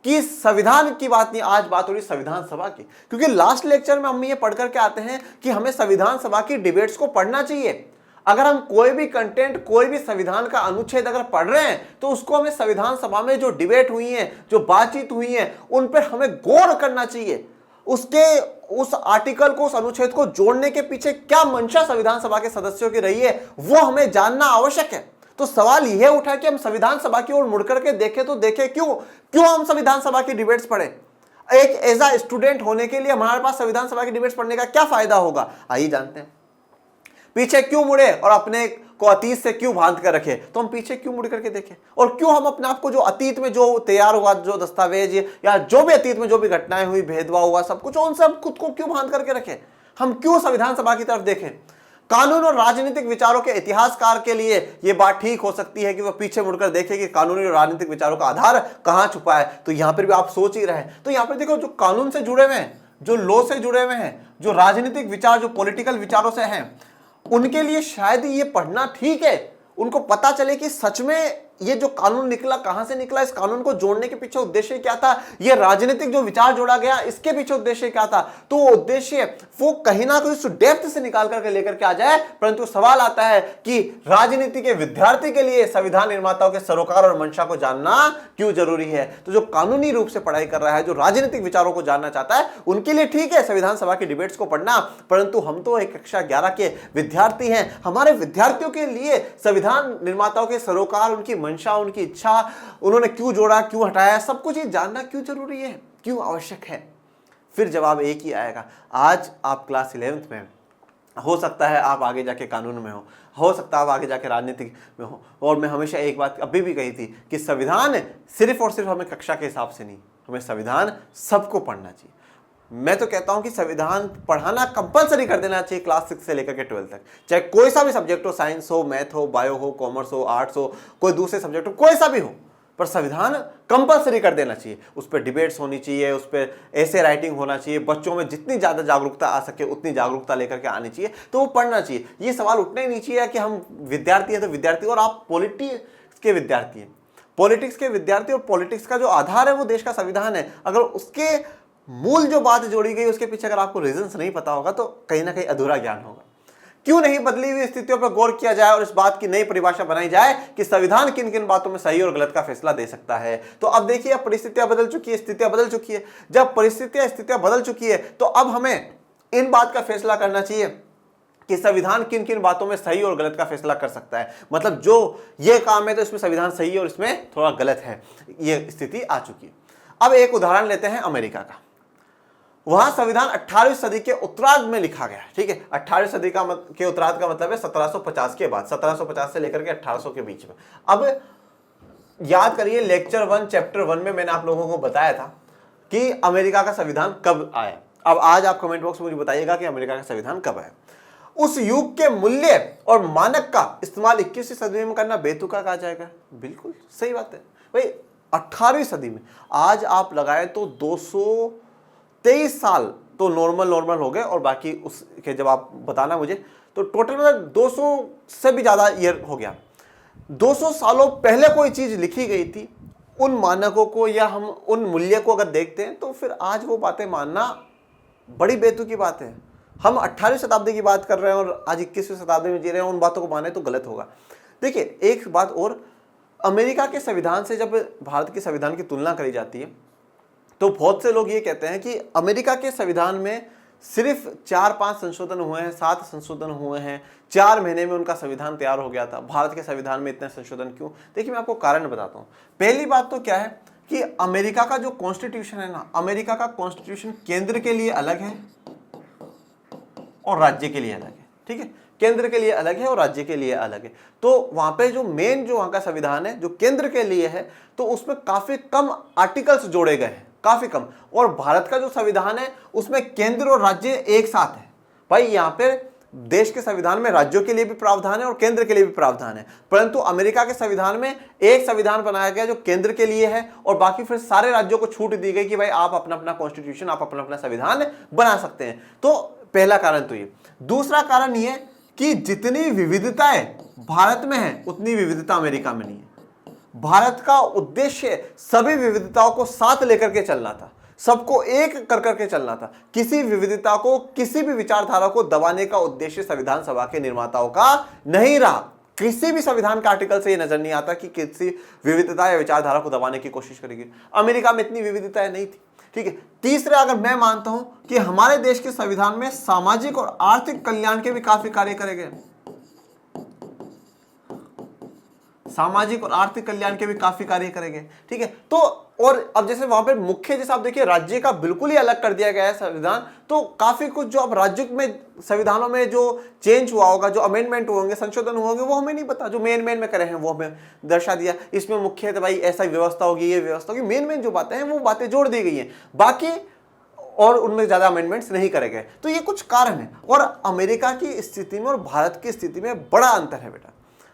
कि संविधान की बात नहीं, आज बात हो रही संविधान सभा की, क्योंकि लास्ट लेक्चर में हम ये पढ़ करके आते हैं कि हमें संविधान सभा की डिबेट्स को पढ़ना चाहिए। अगर हम कोई भी कंटेंट, कोई भी संविधान का अनुच्छेद अगर पढ़ रहे हैं तो उसको हमें संविधान सभा में जो डिबेट हुई है, जो बातचीत हुई है, उन पर हमें गौर करना चाहिए। उसके उस आर्टिकल को, उस अनुच्छेद को जोड़ने के पीछे क्या मंशा संविधान सभा के सदस्यों की रही है, वो हमें जानना आवश्यक है। तो सवाल यह उठा कि हम संविधान सभा की ओर मुड़कर के देखें, तो देखें क्यों हम संविधान सभा की डिबेट्स पढ़ें? एक एज अ स्टूडेंट होने के लिए हमारे पास संविधान सभा की डिबेट्स पढ़ने का क्या फायदा होगा? आइए जानते हैं। पीछे क्यों मुड़े और अपने को अतीत से क्यों बांध कर रखे? तो हम पीछे क्यों मुड़ करके देखें, और क्यों हम अपने आप को जो अतीत में जो तैयार हुआ, जो दस्तावेज या जो भी अतीत में जो भी घटनाएं हुई, भेदभाव हुआ, सब कुछ, उन सब खुद को क्यों बांध करके रखें? हम क्यों संविधान सभा की तरफ देखें? कानून और राजनीतिक विचारों के इतिहासकार के लिए यह बात ठीक हो सकती है कि वह पीछे मुड़कर देखे कि कानूनी और राजनीतिक विचारों का आधार कहां छुपा है। तो यहां पर भी आप सोच ही रहे हैं। तो यहां पर देखो, जो कानून से जुड़े हुए हैं, जो लॉ से जुड़े हुए हैं, जो राजनीतिक विचार, जो पॉलिटिकल विचारों से हैं, उनके लिए शायद ये पढ़ना ठीक है। उनको पता चले कि सच में ये जो कानून निकला कहां से निकला, इस कानून को जोड़ने के पीछे उद्देश्य क्या था, ये राजनीतिक जो विचार जोड़ा गया इसके पीछे उद्देश्य क्या था। तो उद्देश्य वो कहीं ना कहीं उस डेप्थ से निकाल करके लेकर के आ जाए। परंतु सवाल आता है कि राजनीति के विद्यार्थी के लिए संविधान निर्माताओं के सरोकार और मंशा को जानना क्यों जरूरी है? तो जो कानूनी रूप से पढ़ाई कर रहा है, जो राजनीतिक विचारों को जानना चाहता है, उनके लिए ठीक है संविधान सभा की डिबेट्स को पढ़ना। परंतु हम तो एक कक्षा 11 के विद्यार्थी हैं। हमारे विद्यार्थियों के लिए संविधान निर्माताओं के सरोकार, उनकी मंशा, उनकी इच्छा, उन्होंने क्यों जोड़ा, क्यों हटाया, सब कुछ ये जानना क्यों जरूरी है, क्यों आवश्यक है? फिर जवाब एक ही आएगा। आज आप क्लास 11th में, हो सकता है आप आगे जाके कानून में हो सकता है आप आगे जाके राजनीतिक में हो। और मैं हमेशा एक बात अभी भी कही थी कि संविधान सिर्फ और सिर्फ हमें कक्षा के हिसाब से नहीं, हमें संविधान सबको पढ़ना चाहिए। मैं तो कहता हूं कि संविधान पढ़ाना कंपलसरी कर देना चाहिए क्लास 6 से लेकर के 12 तक, चाहे कोई सा भी सब्जेक्ट हो, साइंस हो, मैथ हो, बायो हो, कॉमर्स हो, आर्ट्स हो, कोई दूसरे सब्जेक्ट हो, कोई सा भी हो, पर संविधान कंपलसरी कर देना चाहिए। उस पर डिबेट्स होनी चाहिए, उस पर ऐसे राइटिंग होना चाहिए, बच्चों में जितनी ज़्यादा जागरूकता आ सके उतनी जागरूकता लेकर के आनी चाहिए, तो वो पढ़ना चाहिए। ये सवाल उठना ही नहीं चाहिए कि हम विद्यार्थी हैं तो विद्यार्थी, और आप पॉलिटिक्स के विद्यार्थी हैं, पॉलिटिक्स के विद्यार्थी, और पॉलिटिक्स का जो आधार है वो देश का संविधान है। अगर उसके मूल जो बात जोड़ी गई उसके पीछे अगर आपको रीजंस नहीं पता होगा तो कहीं ना कहीं अधूरा ज्ञान होगा। क्यों नहीं बदली हुई स्थितियों पर गौर किया जाए और इस बात की नई परिभाषा बनाई जाए कि संविधान किन किन बातों में सही और गलत का फैसला दे सकता है। तो अब देखिए, अब परिस्थितियां बदल चुकी है, स्थितियां बदल चुकी है। जब स्थितियां बदल चुकी है तो अब हमें इन बात का फैसला करना चाहिए कि संविधान किन किन बातों में सही और गलत का फैसला कर सकता है। मतलब जो ये काम है तो इसमें संविधान सही है और इसमें थोड़ा गलत है, ये स्थिति आ चुकी है। अब एक उदाहरण लेते हैं अमेरिका का। वहां संविधान 18वीं सदी के उत्तरार्ध में लिखा गया है, ठीक है। 18वीं सदी के उत्तरार्ध का मतलब है 1750 के बाद, 1750 से लेकर के 1800 के बीच में। अब याद करिए, लेक्चर 1 चैप्टर 1 में मैंने आप लोगों को बताया था कि अमेरिका का संविधान कब आया। अब आज आप कमेंट बॉक्स में मुझे बताइएगा कि अमेरिका का संविधान कब आया। उस युग के मूल्य और मानक का इस्तेमाल 21वीं सदी में करना बेतुका कहा जाएगा। बिल्कुल सही बात है भाई, 18वीं सदी में आज आप लगाए तो 223 साल तो नॉर्मल हो गए, और बाकी उसके जब आप बताना मुझे तो टोटल मतलब 200 से भी ज़्यादा ईयर हो गया। 200 सालों पहले कोई चीज़ लिखी गई थी, उन मानकों को या हम उन मूल्य को अगर देखते हैं तो फिर आज वो बातें मानना बड़ी बेतुकी बात है। हम 18वीं शताब्दी की बात कर रहे हैं और आज 21वीं शताब्दी में जी रहे हैं, उन बातों को माने तो गलत होगा। देखिए एक बात और, अमेरिका के संविधान से जब भारत के संविधान की तुलना करी जाती है तो बहुत से लोग ये कहते हैं कि अमेरिका के संविधान में सिर्फ 4-5 संशोधन हुए हैं, 7 संशोधन हुए हैं, 4 महीने में उनका संविधान तैयार हो गया था। भारत के संविधान में इतने संशोधन क्यों? देखिए मैं आपको कारण बताता हूं। पहली बात तो क्या है कि अमेरिका का जो कॉन्स्टिट्यूशन है ना, अमेरिका का कॉन्स्टिट्यूशन केंद्र के लिए अलग है और राज्य के लिए अलग है। ठीक है, केंद्र के लिए अलग है और राज्य के लिए अलग है। तो वहां पे जो मेन जो वहां का संविधान है जो केंद्र के लिए है, तो उसमें काफी कम आर्टिकल्स जोड़े गए हैं, काफी कम। और भारत का जो संविधान है उसमें केंद्र और राज्य एक साथ है। भाई यहाँ पे देश के संविधान में राज्यों के लिए भी प्रावधान है और केंद्र के लिए भी प्रावधान है, परंतु अमेरिका के संविधान में एक संविधान बनाया गया जो केंद्र के लिए है और बाकी फिर सारे राज्यों को छूट दी गई कि भाई आप अपना अपना कॉन्स्टिट्यूशन, आप अपना अपना संविधान बना सकते हैं। तो पहला कारण तो ये। दूसरा कारण ये कि जितनी विविधताएं भारत में है उतनी विविधता अमेरिका में नहीं है। भारत का उद्देश्य सभी विविधताओं को साथ लेकर के चलना था, सबको एक कर करके चलना था। किसी विविधता को, किसी भी विचारधारा को दबाने का उद्देश्य संविधान सभा के निर्माताओं का नहीं रहा। किसी भी संविधान का आर्टिकल से यह नजर नहीं आता कि किसी विविधता या विचारधारा को दबाने की कोशिश करेगी। अमेरिका में इतनी विविधताएं नहीं थी। ठीक है। तीसरा, अगर मैं मानता हूं कि हमारे देश के संविधान में सामाजिक और आर्थिक कल्याण के भी काफी कार्य करे गए, सामाजिक और आर्थिक कल्याण के भी काफी कार्य करेंगे। ठीक है। तो और अब जैसे वहां पे मुख्य, जैसे आप देखिए राज्य का बिल्कुल ही अलग कर दिया गया है संविधान, तो काफी कुछ जो अब राज्य में संविधानों में जो चेंज हुआ होगा, जो अमेंडमेंट होंगे, संशोधन होंगे, वो हमें नहीं पता। जो मेन में करे हैं वो हमें दर्शा दिया। इसमें मुख्य है भाई ऐसा व्यवस्था होगी, ये व्यवस्था होगी, मेन जो बातें हैं वो बातें जोड़ दी गई हैं, बाकी और उनमें ज्यादा अमेंडमेंट्स नहीं करे गए। तो ये कुछ कारण है। और अमेरिका की स्थिति में और भारत की स्थिति में बड़ा अंतर है बेटा।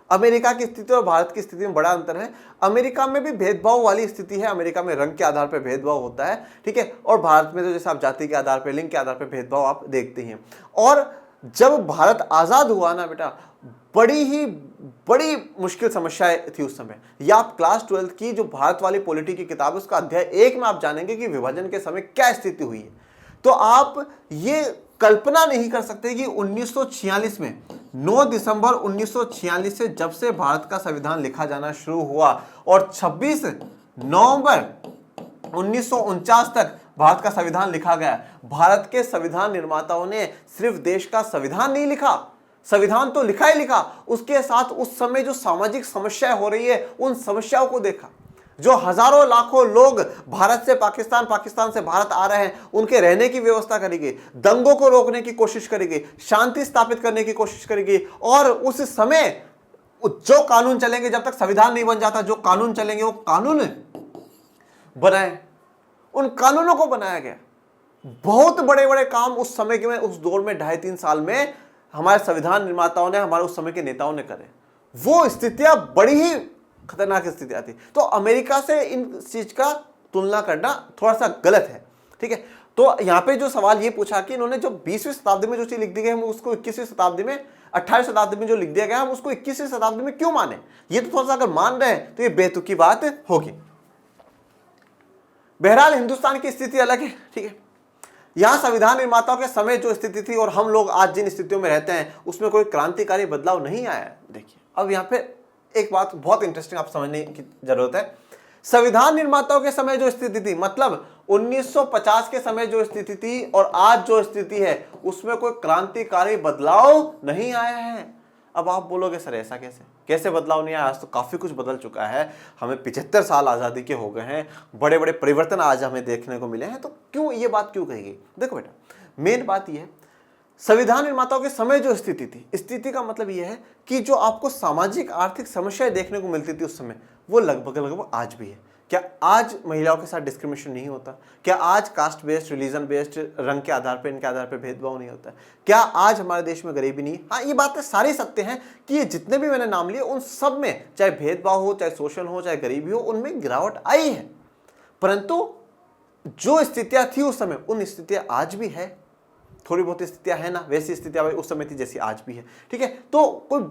अमेरिका की स्थिति और भारत की स्थिति में बड़ा अंतर है। अमेरिका में भी भेदभाव वाली स्थिति है। अमेरिका में रंग के आधार पर भेदभाव होता है। ठीक है। और भारत में तो जैसे आप जाति के आधार पर, लिंग के आधार पर भेदभाव आप देखते हैं। और जब भारत आजाद हुआ ना बेटा, बड़ी मुश्किल समस्याएं थी उस समय। या आप क्लास 12 की जो भारत वाली पॉलिटी की किताब है उसका अध्याय 1 में आप जानेंगे कि विभाजन के समय क्या स्थिति हुई है। तो आप ये कल्पना नहीं कर सकते कि 1946 में 9 दिसंबर 1946 से जब से भारत का संविधान लिखा जाना शुरू हुआ और 26 नवंबर 1949 तक भारत का संविधान लिखा गया। भारत के संविधान निर्माताओं ने सिर्फ देश का संविधान नहीं लिखा, संविधान तो लिखा ही लिखा, उसके साथ उस समय जो सामाजिक समस्याएं हो रही है उन समस्याओं को देखा। जो हजारों लाखों लोग भारत से पाकिस्तान, पाकिस्तान से भारत आ रहे हैं, उनके रहने की व्यवस्था करेगी, दंगों को रोकने की कोशिश करेगी, शांति स्थापित करने की कोशिश करेगी। और उस समय जो कानून चलेंगे, जब तक संविधान नहीं बन जाता, जो कानून चलेंगे वो कानून बनाए, उन कानूनों को बनाया गया। बहुत बड़े बड़े काम उस समय के में, उस दौर में 2.5-3 साल में हमारे संविधान निर्माताओं ने, हमारे उस समय के नेताओं ने करे। वो स्थितियां बड़ी ही खतरनाक स्थिति आती। तो अमेरिका से इन चीज का तुलना करना थोड़ा सा गलत है। ठीक है। तो यहां पे जो सवाल ये पूछा कि इन्होंने जो 20वीं शताब्दी में जो चीज लिख दी गई, हम उसको 21वीं शताब्दी में, 18वीं शताब्दी में जो लिख दिया गया, हम उसको 21वीं शताब्दी में क्यों माने? ये तो थोड़ा सा अगर मान रहे हैं तो ये बेतुकी बात होगी। बहरहाल हिंदुस्तान की स्थिति अलग है। ठीक है। यहां संविधान निर्माताओं के समय जो स्थिति थी और हम लोग आज जिन स्थितियों में रहते हैं उसमें कोई क्रांतिकारी बदलाव नहीं आया है। देखिए अब यहां पे एक बात बहुत इंटरेस्टिंग आप समझने की जरूरत है। संविधान निर्माताओं के समय जो स्थिति थी, मतलब 1950 के समय जो स्थिति थी और आज जो स्थिति है, उसमें कोई क्रांतिकारी बदलाव नहीं आया है। अब आप बोलोगे सर ऐसा कैसे बदलाव नहीं आया? आज तो काफी कुछ बदल चुका है, हमें 75 साल आजादी के हो गए हैं, बड़े बड़े परिवर्तन आज हमें देखने को मिले हैं, तो क्यों ये बात क्यों कही? देखो बेटा, मेन बात यह है, संविधान निर्माताओं के समय जो स्थिति थी, स्थिति का मतलब यह है कि जो आपको सामाजिक आर्थिक समस्याएं देखने को मिलती थी उस समय, वो लगभग आज भी है। क्या आज महिलाओं के साथ डिस्क्रिमिनेशन नहीं होता? क्या आज कास्ट बेस्ड, रिलीजन बेस्ड, रंग के आधार पर, इनके आधार पर भेदभाव नहीं होता? क्या आज हमारे देश में गरीबी नहीं है? हाँ, ये बातें सारी सत्य हैं कि ये जितने भी मैंने नाम लिए उन सब में, चाहे भेदभाव हो, चाहे शोषण हो, चाहे गरीबी हो, उनमें गिरावट आई है। परंतु जो स्थितियां थी उस समय, उन स्थितियां आज भी है। थोड़ी बहुत स्थितियां है ना, वैसी स्थितियां उस समय थी जैसी आज भी है। ठीक है। तो कोई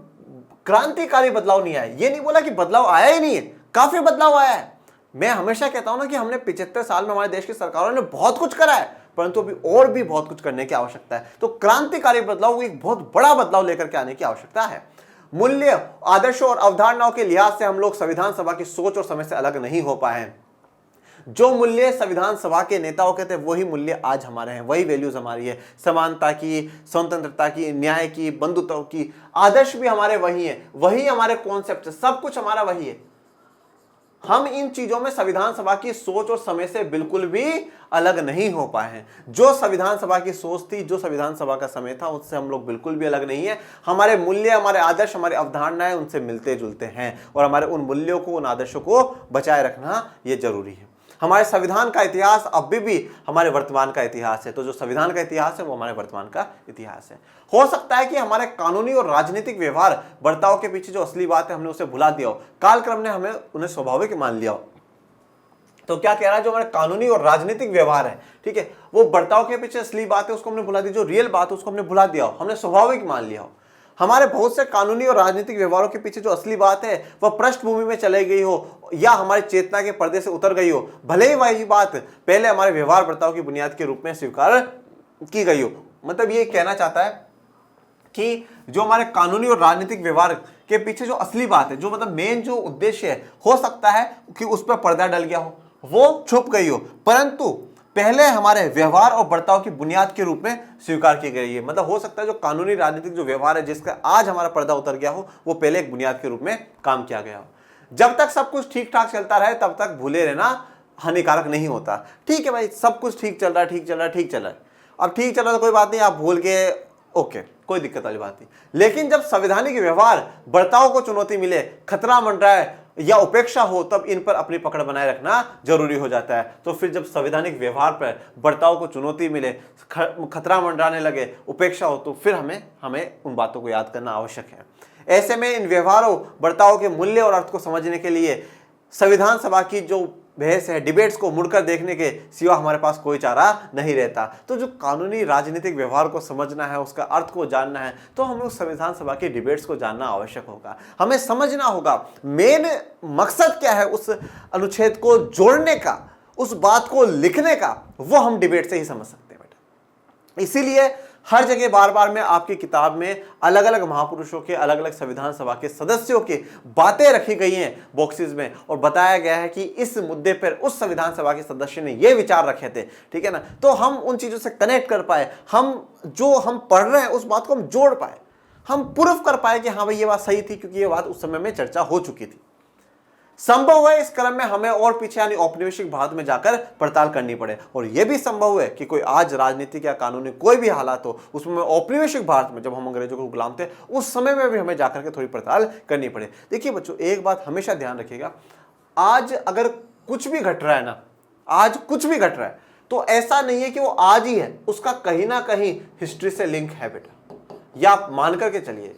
क्रांतिकारी बदलाव नहीं आया। ये नहीं बोला कि बदलाव आया ही नहीं है, काफी बदलाव आया है। मैं हमेशा कहता हूं ना कि हमने 75 साल में हमारे देश की सरकारों ने बहुत कुछ करा है, परंतु अभी और भी बहुत कुछ करने की आवश्यकता है। तो क्रांतिकारी बदलाव, एक बहुत बड़ा बदलाव लेकर के आने की आवश्यकता है। मूल्य, आदर्शों और अवधारणाओं के लिहाज से हम लोग संविधान सभा की सोच और समय से अलग नहीं हो पाए हैं। जो मूल्य संविधान सभा के नेताओं के थे वही मूल्य आज हमारे हैं, वही वैल्यूज हमारी है। समानता की, स्वतंत्रता की, न्याय की, बंधुत्व की, आदर्श भी हमारे वही है, वही हमारे कॉन्सेप्ट, सब कुछ हमारा वही है। हम इन चीजों में संविधान सभा की सोच और समय से बिल्कुल भी अलग नहीं हो पाए हैं। जो संविधान सभा की सोच थी, जो संविधान सभा का समय था, उससे हम लोग बिल्कुल भी अलग नहीं है। हमारे मूल्य, हमारे आदर्श, हमारी अवधारणाएं उनसे मिलते जुलते हैं और हमारे उन मूल्यों को, उन आदर्शों को बचाए रखना यह जरूरी है। हमारे संविधान का इतिहास अभी भी हमारे वर्तमान का इतिहास है। तो जो संविधान का इतिहास है वो हमारे वर्तमान का इतिहास है। हो सकता है कि हमारे कानूनी और राजनीतिक व्यवहार, बर्ताव के पीछे जो असली बात है हमने उसे भुला दिया हो, कालक्रम ने हमें उन्हें स्वाभाविक मान लिया हो। तो क्या कह रहा है, जो हमारे कानूनी और राजनीतिक व्यवहार है, ठीक है, वो बर्ताव के पीछे असली बात है उसको हमने भुला दी, जो रियल बात है उसको हमने भुला दिया हो, हमने स्वाभाविक मान लिया हो। हमारे बहुत से कानूनी और राजनीतिक व्यवहारों के पीछे जो असली बात है वह पृष्ठभूमि में चले गई हो या हमारी चेतना के पर्दे से उतर गई हो, भले ही वही बात पहले हमारे व्यवहार बर्ताव की बुनियाद के रूप में स्वीकार की गई हो। मतलब ये कहना चाहता है कि जो हमारे कानूनी और राजनीतिक व्यवहार के पीछे जो असली बात है, जो मतलब मेन जो उद्देश्य है, हो सकता है कि उस पर पर्दा डल गया हो, वो छुप गई हो, परंतु पहले हमारे व्यवहार और बर्ताव की बुनियाद के रूप में स्वीकार की गई है। मतलब हो सकता है जो कानूनी राजनीतिक जो व्यवहार है जिसका आज हमारा पर्दा उतर गया हो, वो पहले एक बुनियाद के रूप में काम किया गया हो। जब तक सब कुछ ठीक ठाक चलता रहे तब तक भूले रहना हानिकारक नहीं होता। ठीक है भाई, सब कुछ ठीक चल रहा है, ठीक चल रहा है, ठीक चल रहा है, अब ठीक चल रहा है तो कोई बात नहीं, आप भूल के ओके, कोई दिक्कत वाली बात नहीं। लेकिन जब संवैधानिक व्यवहार बर्ताव को चुनौती मिले, खतरा मंडराए या उपेक्षा हो, तब इन पर अपनी पकड़ बनाए रखना जरूरी हो जाता है। तो फिर जब संवैधानिक व्यवहार पर बर्ताव को चुनौती मिले, खतरा मंडराने लगे, उपेक्षा हो, तो फिर हमें उन बातों को याद करना आवश्यक है। ऐसे में इन व्यवहारों, बर्ताव के मूल्य और अर्थ को समझने के लिए संविधान सभा की जो बहस है, डिबेट्स को मुड़कर देखने के सिवा हमारे पास कोई चारा नहीं रहता। तो जो कानूनी राजनीतिक व्यवहार को समझना है, उसका अर्थ को जानना है, तो हमें उस संविधान सभा की डिबेट्स को जानना आवश्यक होगा। हमें समझना होगा मेन मकसद क्या है उस अनुच्छेद को जोड़ने का, उस बात को लिखने का, वो हम डिबेट से ही समझ सकते हैं बेटा। इसीलिए हर जगह बार बार में आपकी किताब में अलग अलग महापुरुषों के, अलग अलग संविधान सभा के सदस्यों की बातें रखी गई हैं बॉक्सेस में, और बताया गया है कि इस मुद्दे पर उस संविधान सभा के सदस्य ने ये विचार रखे थे, ठीक है ना। तो हम उन चीजों से कनेक्ट कर पाए, हम जो हम पढ़ रहे हैं उस बात को हम जोड़ पाए, हम प्रूफ कर पाए कि हाँ भाई ये बात सही थी, क्योंकि ये बात उस समय में चर्चा हो चुकी थी। संभव है इस क्रम में हमें और पीछे यानी औपनिवेशिक भारत में जाकर पड़ताल करनी पड़े, और यह भी संभव है कि कोई आज राजनीतिक या कानूनी कोई भी हालात हो, उसमें औपनिवेशिक भारत में जब हम अंग्रेजों को गुलाम थे उस समय में भी हमें जाकर के थोड़ी पड़ताल करनी पड़े। देखिए बच्चों, एक बात हमेशा ध्यान रखिएगा, आज अगर कुछ भी घट रहा है ना, आज कुछ भी घट रहा है, तो ऐसा नहीं है कि वो आज ही है, उसका कहीं ना कहीं हिस्ट्री से लिंक है बेटा, या आप मान करके चलिए,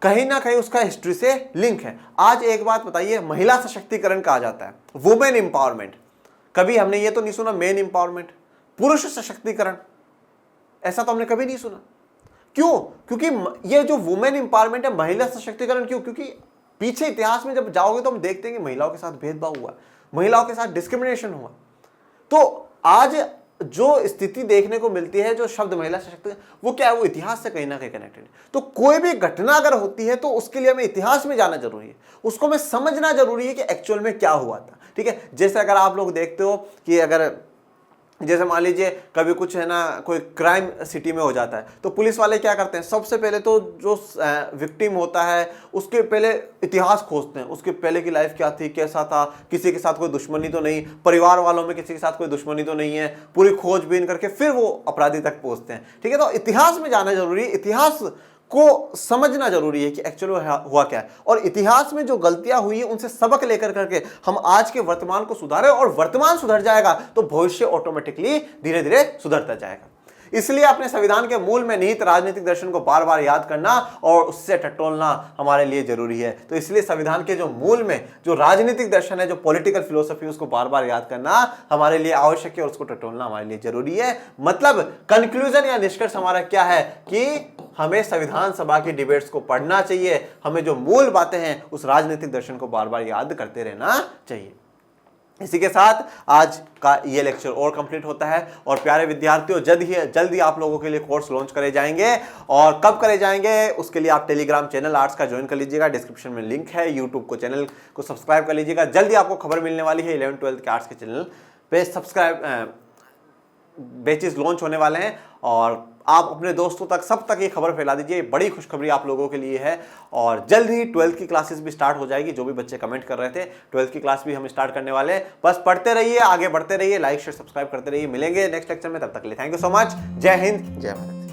कहीं ना कहीं उसका हिस्ट्री से लिंक है। आज एक बात बताइए, महिला सशक्तिकरण कहा जाता है, वुमेन एम्पावरमेंट, कभी हमने ये तो नहीं सुना मेन एम्पावरमेंट, पुरुष सशक्तिकरण, ऐसा तो हमने कभी नहीं सुना। क्यों? क्योंकि ये जो वुमेन एम्पावरमेंट है, महिला सशक्तिकरण, क्यों? क्योंकि पीछे इतिहास में जब जाओगे तो हम देखते हैं कि महिलाओं के साथ भेदभाव हुआ, महिलाओं के साथ डिस्क्रिमिनेशन हुआ। तो आज जो स्थिति देखने को मिलती है, जो शब्द महिला सशक्तिकरण, वो क्या है, वो इतिहास से कहीं ना कहीं कनेक्टेड है। तो कोई भी घटना अगर होती है तो उसके लिए हमें इतिहास में जाना जरूरी है, उसको हमें समझना जरूरी है कि एक्चुअल में क्या हुआ था, ठीक है। जैसे अगर आप लोग देखते हो कि अगर जैसे मान लीजिए कभी कुछ है ना, कोई क्राइम सिटी में हो जाता है, तो पुलिस वाले क्या करते हैं, सबसे पहले तो जो विक्टिम होता है उसके पहले इतिहास खोजते हैं, उसके पहले की लाइफ क्या थी, कैसा था, किसी के साथ कोई दुश्मनी तो नहीं, परिवार वालों में किसी के साथ कोई दुश्मनी तो नहीं है, पूरी खोजबीन करके फिर वो अपराधी तक पहुंचते हैं, ठीक है। तो इतिहास में जाना जरूरी है, इतिहास को समझना जरूरी है कि एक्चुअली हुआ क्या है, और इतिहास में जो गलतियां हुई है उनसे सबक लेकर करके हम आज के वर्तमान को सुधारें, और वर्तमान सुधर जाएगा तो भविष्य ऑटोमेटिकली धीरे धीरे सुधरता जाएगा। इसलिए अपने संविधान के मूल में निहित राजनीतिक दर्शन को बार बार याद करना और उससे टटोलना हमारे लिए जरूरी है। तो इसलिए संविधान के जो मूल में जो राजनीतिक दर्शन है, जो पॉलिटिकल फिलोसफी, उसको बार बार याद करना हमारे लिए आवश्यक है, और उसको टटोलना हमारे लिए जरूरी है। मतलब कंक्लूजन या निष्कर्ष हमारा क्या है कि हमें संविधान सभा की डिबेट्स को पढ़ना चाहिए, हमें जो मूल बातें हैं उस राजनीतिक दर्शन को बार बार याद करते रहना चाहिए। इसी के साथ आज का ये लेक्चर और कंप्लीट होता है। और प्यारे विद्यार्थियों, जल्द ही आप लोगों के लिए कोर्स लॉन्च करे जाएंगे। और कब करे जाएंगे उसके लिए आप टेलीग्राम चैनल आर्ट्स का ज्वाइन कर लीजिएगा, डिस्क्रिप्शन में लिंक है। यूट्यूब को चैनल को सब्सक्राइब कर लीजिएगा, जल्दी आपको खबर मिलने वाली है। 11th-12th के आर्ट्स के चैनल पे सब्सक्राइब बैचेस लॉन्च होने वाले हैं और आप अपने दोस्तों तक सब तक ये खबर फैला दीजिए। बड़ी खुशखबरी आप लोगों के लिए है। और जल्द ही 12th की क्लासेस भी स्टार्ट हो जाएगी। जो भी बच्चे कमेंट कर रहे थे, 12th की क्लास भी हम स्टार्ट करने वाले हैं। बस पढ़ते रहिए, आगे बढ़ते रहिए, लाइक शेयर सब्सक्राइब करते रहिए। मिलेंगे नेक्स्ट लेक्चर में, तब तक के लिए थैंक यू सो मच। जय हिंद, जय भारत।